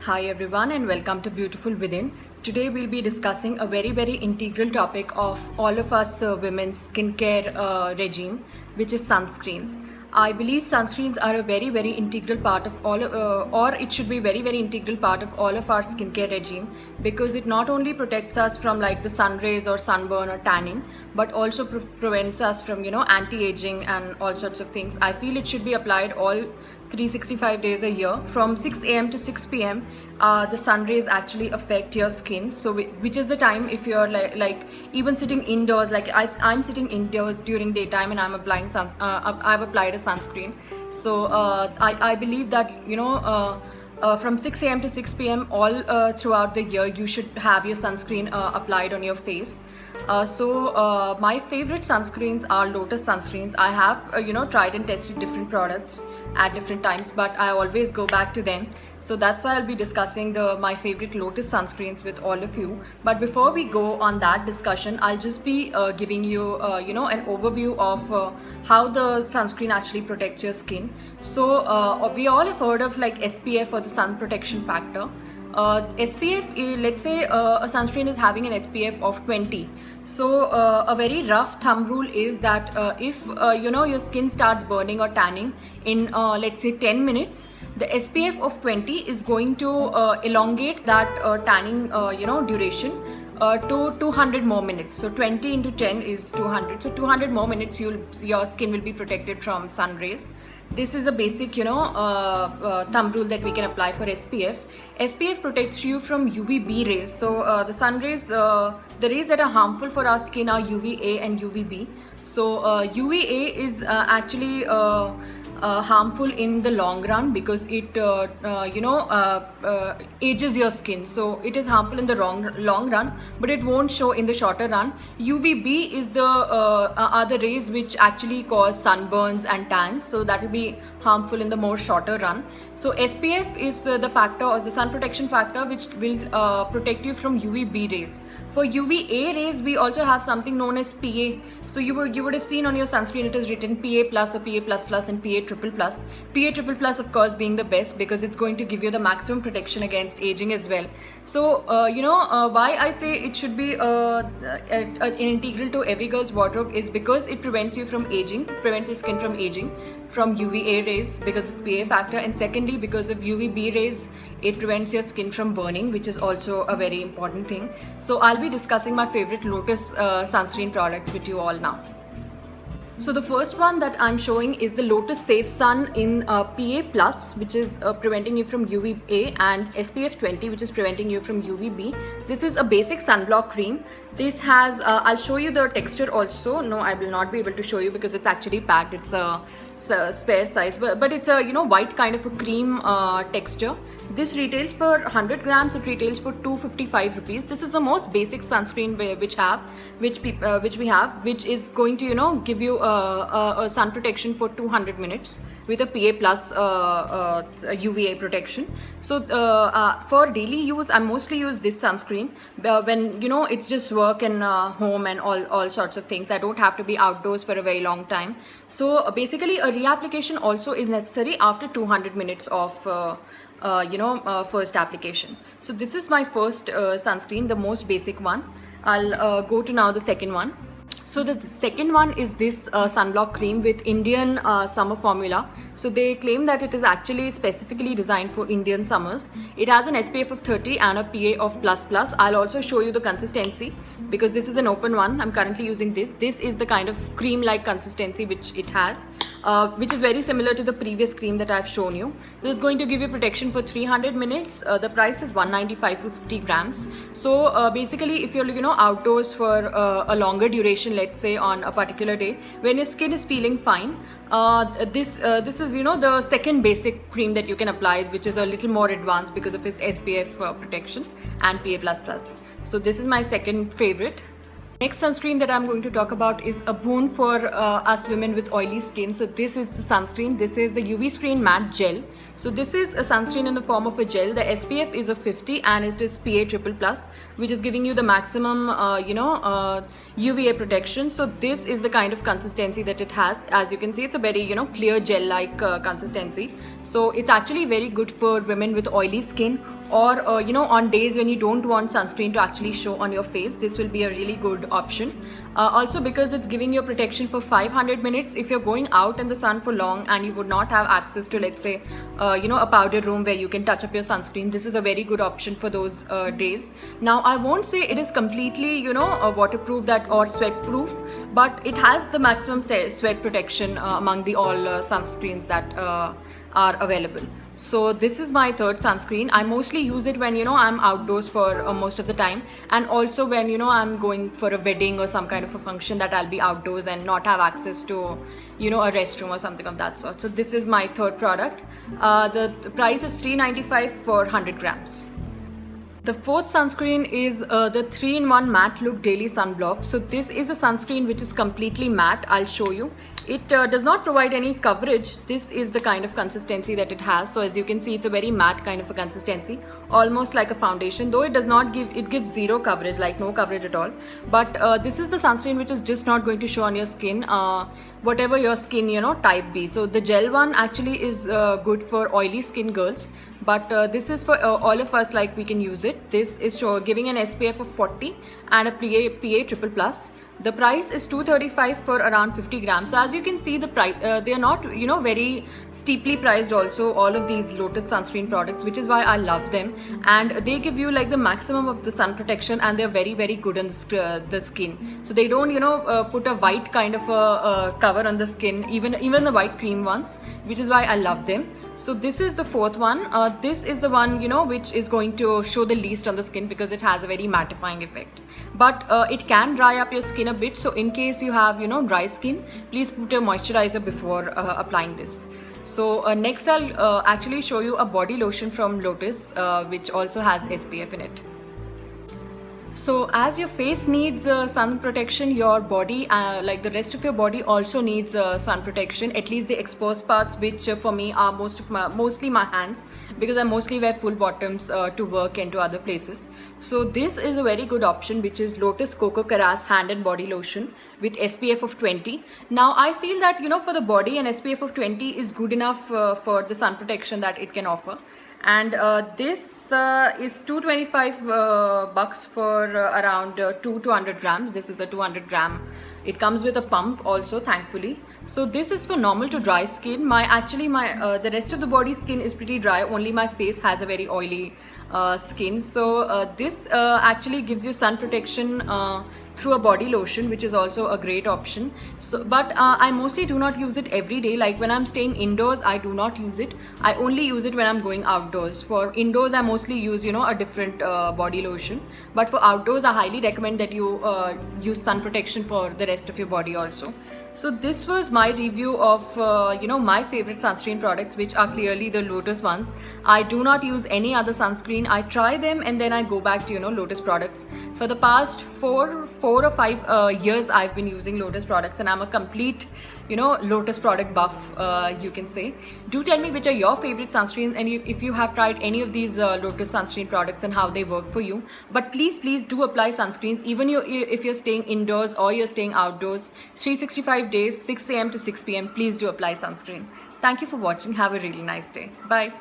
Hi everyone and welcome to Beautiful Within. Today we'll be discussing a very integral topic of all of us women's skincare regime, which is sunscreens. I believe sunscreens are a very integral part of or it should be very integral part of all of our skincare regime, because it not only protects us from like the sun rays or sunburn or tanning, but also prevents us from anti-aging and all sorts of things. I feel it should be applied all 365 days a year. From 6 a.m. to 6 p.m. The sun rays actually affect your skin, so which is the time if you're like even sitting indoors, like I'm sitting indoors during daytime and I'm applying I've applied a sunscreen. So I believe that from 6 a.m. to 6 p.m. all throughout the year you should have your sunscreen applied on your face. My favorite sunscreens are Lotus sunscreens. I have tried and tested different products at different times, but I always go back to them. So that's why I'll be discussing my favorite Lotus sunscreens with all of you. But before we go on that discussion, I'll just be giving you an overview of how the sunscreen actually protects your skin. So we all have heard of like SPF, or the sun protection factor. SPF, let's say a sunscreen is having an SPF of 20. So a very rough thumb rule is that if your skin starts burning or tanning in let's say 10 minutes, the SPF of 20 is going to elongate that tanning duration to 200 more minutes. So 20 into 10 is 200. So 200 more minutes your skin will be protected from sun rays. This is a basic thumb rule that we can apply for SPF. SPF protects you from UVB rays. So the sun rays, the rays that are harmful for our skin are UVA and UVB. So UVA is actually harmful in the long run because it ages your skin. So it is harmful in the long run, but it won't show in the shorter run. UVB is are the rays which actually cause sunburns and tans, so that will be harmful in the more shorter run. So SPF is the factor, or the sun protection factor, which will protect you from UVB rays. For UVA rays, we also have something known as PA. So you would have seen on your sunscreen it is written PA plus or PA plus plus and PA triple plus. PA triple plus, of course, being the best because it's going to give you the maximum protection against aging as well. So why I say it should be an integral to every girl's wardrobe is because it prevents you from aging, prevents your skin from aging from UVA rays because of PA factor, and secondly because of UVB rays it prevents your skin from burning, which is also a very important thing. So I'll be discussing my favorite Lotus sunscreen products with you all now. So the first one that I'm showing is the Lotus Safe Sun in PA plus, which is preventing you from UVA, and SPF 20, which is preventing you from UVB. This is a basic sunblock cream. This has I'll show you the texture also. No, I will not be able to show you because it's actually packed. It's a spare size, but it's a white kind of a cream texture. This retails for 100 grams. It retails for 255 rupees. This is the most basic sunscreen which we have, which is going to give you a sun protection for 200 minutes with a PA plus UVA protection. So for daily use, I mostly use this sunscreen when it's just work and home and all sorts of things. I don't have to be outdoors for a very long time. So basically a reapplication also is necessary after 200 minutes of first application. So this is my first sunscreen, the most basic one. I'll go to now the second one. So the second one is this sunblock cream with Indian summer formula. So they claim that it is actually specifically designed for Indian summers. It has an SPF of 30 and a PA of plus plus. I'll also show you the consistency because this is an open one. I'm currently using this. This is the kind of cream-like consistency which it has, which is very similar to the previous cream that I've shown you. This is going to give you protection for 300 minutes. The price is 195 for 50 grams. So basically, if you're outdoors for a longer duration, let's say on a particular day when your skin is feeling fine, this is the second basic cream that you can apply, which is a little more advanced because of its SPF protection and PA++. So this is my second favorite. Next sunscreen that I'm going to talk about is a boon for us women with oily skin. So this is the sunscreen. This is the UV Screen Matte Gel. So this is a sunscreen in the form of a gel. The SPF is a 50 and it is PA triple plus, which is giving you the maximum UVA protection. So this is the kind of consistency that it has. As you can see, it's a very clear gel like consistency. So it's actually very good for women with oily skin, or on days when you don't want sunscreen to actually show on your face. This will be a really good option. Also, because it's giving you protection for 500 minutes. If you're going out in the sun for long and you would not have access to, let's say, a powder room where you can touch up your sunscreen, this is a very good option for those days. Now, I won't say it is completely waterproof or sweat proof, but it has the maximum sweat protection among the all sunscreens that are available. So this is my third sunscreen. I mostly use it when I'm outdoors for most of the time, and also when I'm going for a wedding or some kind of a function that I'll be outdoors and not have access to a restroom or something of that sort. So this is my third product. The price is $3.95 for 100 grams. The fourth sunscreen is the 3-in-1 Matte Look Daily Sunblock. So this is a sunscreen which is completely matte. I'll show you. It does not provide any coverage. This is the kind of consistency that it has. So as you can see, it's a very matte kind of a consistency, almost like a foundation, though it gives zero coverage, like no coverage at all. But this is the sunscreen which is just not going to show on your skin, whatever your skin type be. So the gel one actually is good for oily skin girls, but this is for all of us, like we can use it. This is giving an SPF of 40 and a PA+++. The price is $235 for around 50 grams. So as you can see, the price they are not very steeply priced also, all of these Lotus sunscreen products, which is why I love them. And they give you like the maximum of the sun protection, and they're very, very good on the skin. So they don't put a white kind of a cover on the skin, even the white cream ones, which is why I love them. So this is the fourth one. This is the one which is going to show the least on the skin, because it has a very mattifying effect, but it can dry up your skin a bit. So in case you have dry skin, please put a moisturizer before applying this. So next I'll actually show you a body lotion from Lotus, which also has SPF in it. So as your face needs sun protection, your body, like the rest of your body, also needs sun protection, at least the exposed parts, which for me are mostly my hands, because I mostly wear full bottoms to work and to other places. So this is a very good option, which is Lotus Coco Karas Hand and Body Lotion with SPF of 20. Now I feel that for the body, an SPF of 20 is good enough for the sun protection that it can offer. And this is $225 for around 200 grams. This is a 200 gram. It comes with a pump also, thankfully. So this is for normal to dry skin. The rest of the body skin is pretty dry. Only my face has a very oily skin. So this actually gives you sun protection through a body lotion, which is also a great option. So but I mostly do not use it every day. Like when I'm staying indoors, I do not use it. I only use it when I'm going outdoors. For indoors, I mostly use a different body lotion, but for outdoors, I highly recommend that you use sun protection for the rest of your body also. So this was my review of my favorite sunscreen products, which are clearly the Lotus ones. I do not use any other sunscreen. I try them and then I go back to Lotus products. For the past 4 or 5 years, I've been using Lotus products, and I'm a complete Lotus product buff, you can say. Do tell me which are your favorite sunscreens, and if you have tried any of these Lotus sunscreen products and how they work for you. But please do apply sunscreens, even if you're staying indoors or you're staying outdoors. 365 days, 6 a.m. to 6 p.m. Please do apply sunscreen. Thank you for watching. Have a really nice day. Bye.